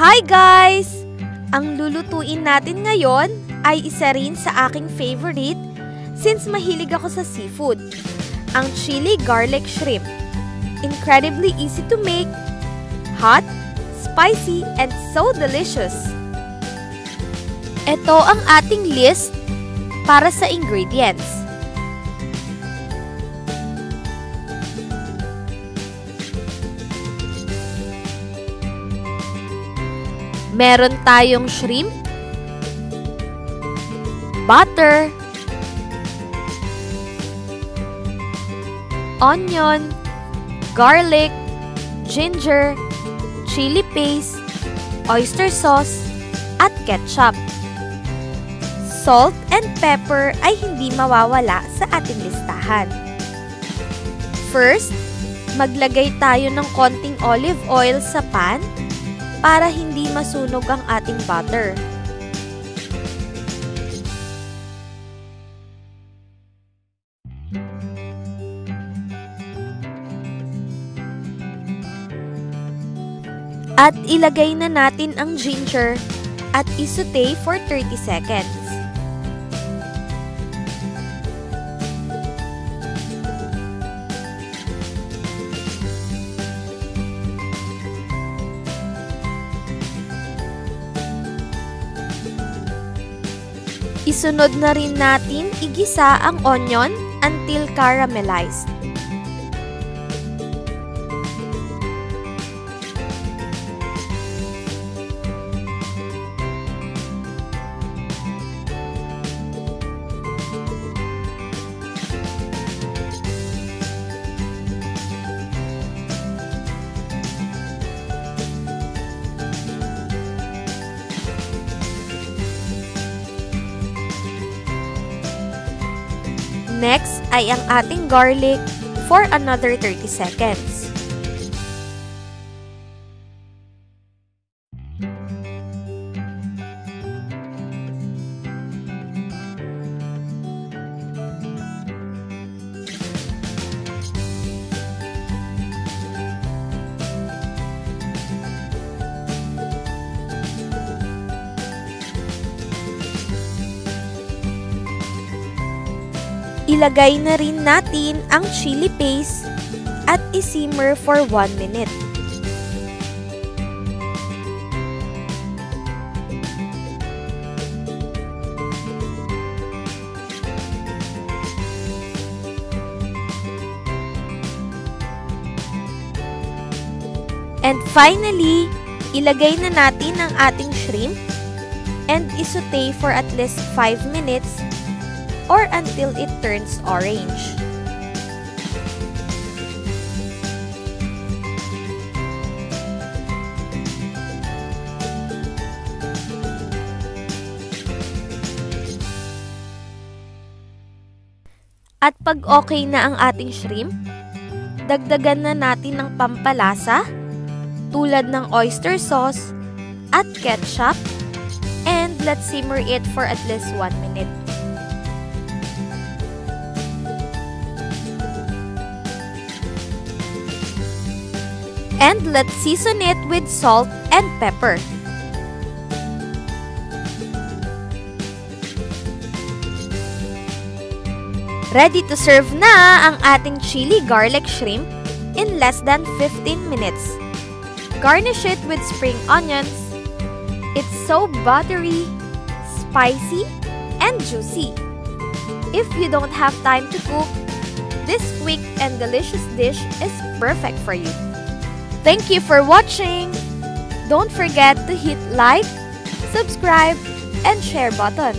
Hi guys! Ang lulutuin natin ngayon ay isa rin sa aking favorite since mahilig ako sa seafood, ang Chilli Garlic Shrimp. Incredibly easy to make, hot, spicy, and so delicious. Ito ang ating list para sa ingredients. Meron tayong shrimp, butter, onion, garlic, ginger, chili paste, oyster sauce, at ketchup. Salt and pepper ay hindi mawawala sa ating listahan. First, maglagay tayo ng konting olive oil sa pan para hindi masunog ang ating butter. At ilagay na natin ang ginger at isaute for 30 seconds. Isunod na rin natin igisa ang onion until caramelized. Next ay ang ating garlic for another 30 seconds. Ilagay na rin natin ang chili paste at isimmer for 1 minute. And finally, ilagay na natin ang ating shrimp and isaute for at least 5 minutes or until it turns orange. At pag okay na ang ating shrimp, dagdagan na natin ng pampalasa tulad ng oyster sauce at ketchup, and let's simmer it for at least 1 minute. And let's season it with salt and pepper. Ready to serve na ang ating chili garlic shrimp in less than 15 minutes. Garnish it with spring onions. It's so buttery, spicy, and juicy. If you don't have time to cook, this quick and delicious dish is perfect for you. Thank you for watching! Don't forget to hit like, subscribe, and share button.